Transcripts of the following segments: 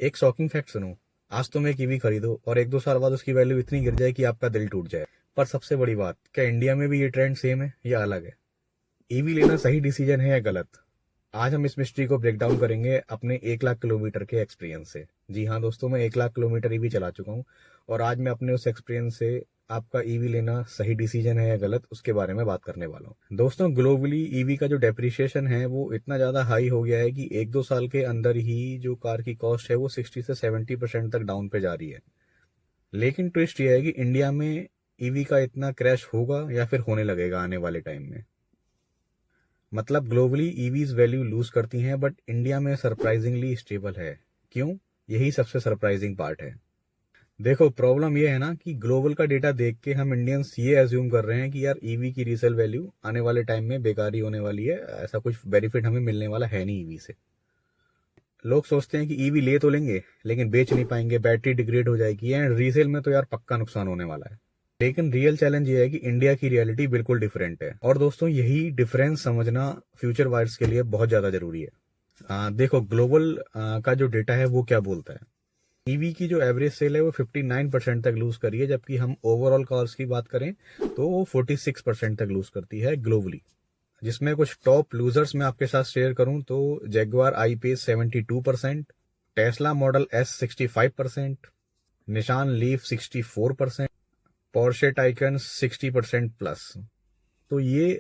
एक shocking fact सुनो। आज तुम एक ईवी खरीदो और 1-2 साल बाद उसकी वैल्यू इतनी गिर जाए कि आपका दिल टूट जाए। पर सबसे बड़ी बात, क्या इंडिया में भी ये ट्रेंड सेम है या अलग है? ईवी लेना सही डिसीजन है या गलत? आज हम इस मिस्ट्री को ब्रेक डाउन करेंगे अपने 1 लाख किलोमीटर के एक्सपीरियंस से। जी हाँ दोस्तों, मैं 1 लाख किलोमीटर ईवी चला चुका हूँ और आज मैं अपने उस एक्सपीरियंस से आपका ईवी लेना सही डिसीजन है या गलत उसके बारे में बात करने वाला हूँ। दोस्तों, ग्लोबली ईवी का जो डेप्रिसिएशन है वो इतना ज़्यादा हाई हो गया है कि 1-2 साल के अंदर ही जो कार की कॉस्ट है वो 60 से 70% तक डाउन पे जा रही है। लेकिन ट्विस्ट ये है कि इंडिया में ईवी का इतना क्रैश होगा या फिर होने लगेगा आने वाले टाइम में। मतलब ग्लोबली ईवीज वैल्यू लूज करती हैं बट इंडिया में सरप्राइजिंगली स्टेबल है। क्यों? यही सबसे सरप्राइजिंग पार्ट है। देखो, प्रॉब्लम ये है ना कि ग्लोबल का डेटा देख के हम इंडियंस ये एज्यूम कर रहे हैं कि यार ईवी की रीसेल वैल्यू आने वाले टाइम में बेकार ही होने वाली है, ऐसा कुछ बेनिफिट हमें मिलने वाला है नहीं ईवी से। लोग सोचते हैं कि ईवी ले तो लेंगे लेकिन बेच नहीं पाएंगे, बैटरी डिग्रेड हो जाएगी एंड रीसेल में तो यार पक्का नुकसान होने वाला है। लेकिन रियल चैलेंज ये है कि इंडिया की रियलिटी बिल्कुल डिफरेंट है और दोस्तों यही डिफरेंस समझना फ्यूचर वायर्स के लिए बहुत ज़्यादा जरूरी है। देखो, ग्लोबल का जो डेटा है वो क्या बोलता है। ईवी की जो एवरेज सेल है वो 59% तक लूज करी है, जबकि हम ओवरऑल कार्स की बात करें तो वो 46% तक लूज करती है ग्लोबली। जिसमें कुछ टॉप लूजर्स मैं आपके साथ शेयर करूं तो जैगुआर आई पेस 72%, टेस्ला मॉडल एस 65%, निशान लीफ 64%, पोर्शे टाइकन 60% प्लस। तो ये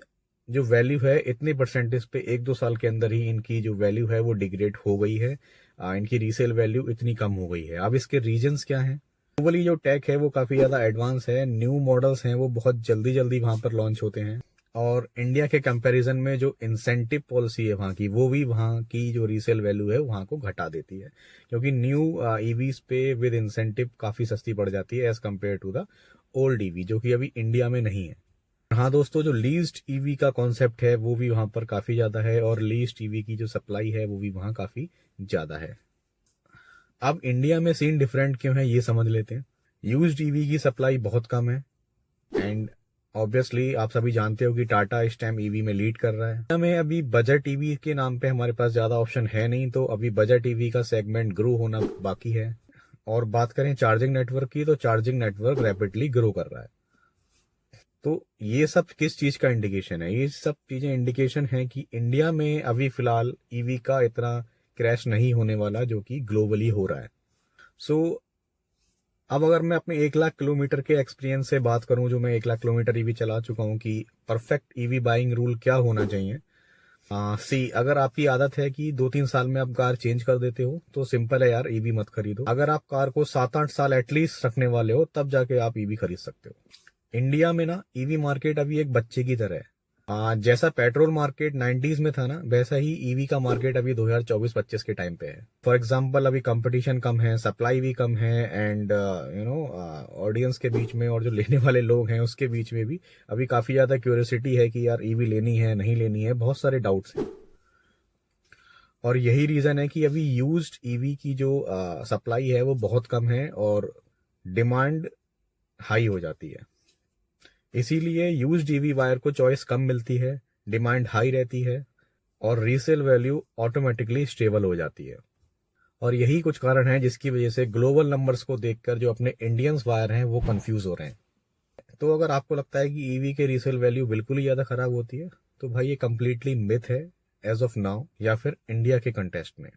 जो वैल्यू है इतने परसेंटेज पे 1-2 साल के अंदर ही इनकी जो वैल्यू है वो डिग्रेड हो गई है। इनकी रीसेल वैल्यू इतनी कम हो गई है। अब इसके रीजंस क्या हैं? ग्लोबली जो टेक है वो काफ़ी ज़्यादा एडवांस है, न्यू मॉडल्स हैं वो बहुत जल्दी जल्दी वहाँ पर लॉन्च होते हैं और इंडिया के कंपैरिजन में जो इंसेंटिव पॉलिसी है वहाँ की, वो भी वहाँ की जो रीसेल वैल्यू है वहाँ को घटा देती है, क्योंकि न्यू ईवीज पे विद इंसेंटिव काफ़ी सस्ती पड़ जाती है as compare to the old EV, जो कि अभी इंडिया में नहीं है। हाँ दोस्तों, जो लीज्ड ईवी का कॉन्सेप्ट है वो भी वहाँ पर काफ़ी ज़्यादा है और लीज्ड ईवी की जो सप्लाई है वो भी वहाँ काफ़ी ज़्यादा है। अब इंडिया में सीन डिफरेंट क्यों है ये समझ लेते हैं। यूज्ड ईवी की सप्लाई बहुत कम है एंड ऑब्वियसली आप सभी जानते हो कि टाटा इस टाइम ईवी में लीड कर रहा है। इंडिया में अभी बजट ईवी के नाम पे हमारे पास ज़्यादा ऑप्शन है नहीं, तो अभी बजट ईवी का सेगमेंट ग्रो होना बाकी है। और बात करें चार्जिंग नेटवर्क की, तो चार्जिंग नेटवर्क रैपिडली ग्रो कर रहा है। तो ये सब किस चीज का इंडिकेशन है? ये सब चीजें इंडिकेशन है कि इंडिया में अभी फिलहाल ईवी का इतना क्रैश नहीं होने वाला जो कि ग्लोबली हो रहा है। सो अब अगर मैं अपने 1 लाख किलोमीटर के एक्सपीरियंस से बात करूं, जो मैं 1 लाख किलोमीटर ईवी चला चुका हूं, कि परफेक्ट ईवी बाइंग रूल क्या होना चाहिए। अगर आपकी आदत है कि 2-3 साल में आप कार चेंज कर देते हो तो सिंपल है यार, ईवी मत खरीदो। अगर आप कार को 7-8 साल एटलीस्ट रखने वाले हो तब जाके आप ईवी खरीद सकते हो। इंडिया में ना ईवी मार्केट अभी एक बच्चे की तरह है। जैसा पेट्रोल मार्केट 90s में था ना, वैसा ही ईवी का मार्केट अभी 2024-25 के टाइम पे है। फॉर एग्जांपल, अभी कंपटीशन कम है, सप्लाई भी कम है एंड ऑडियंस के बीच में और जो लेने वाले लोग हैं उसके बीच में भी अभी काफी ज्यादा क्यूरियोसिटी है कि यार ईवी लेनी है नहीं लेनी है, बहुत सारे डाउट्स हैं। और यही रीजन है कि अभी यूज्ड ईवी की जो सप्लाई है वो बहुत कम है और डिमांड हाई हो जाती है। इसीलिए यूज्ड ईवी वायर को चॉइस कम मिलती है, डिमांड हाई रहती है और रीसेल वैल्यू ऑटोमेटिकली स्टेबल हो जाती है। और यही कुछ कारण है जिसकी वजह से ग्लोबल नंबर्स को देखकर जो अपने इंडियंस वायर हैं वो कंफ्यूज हो रहे हैं। तो अगर आपको लगता है कि ईवी के रीसेल वैल्यू बिल्कुल ही ज़्यादा खराब होती है तो भाई ये कंप्लीटली मिथ है एज ऑफ नाउ, या फिर इंडिया के कंटेस्ट में।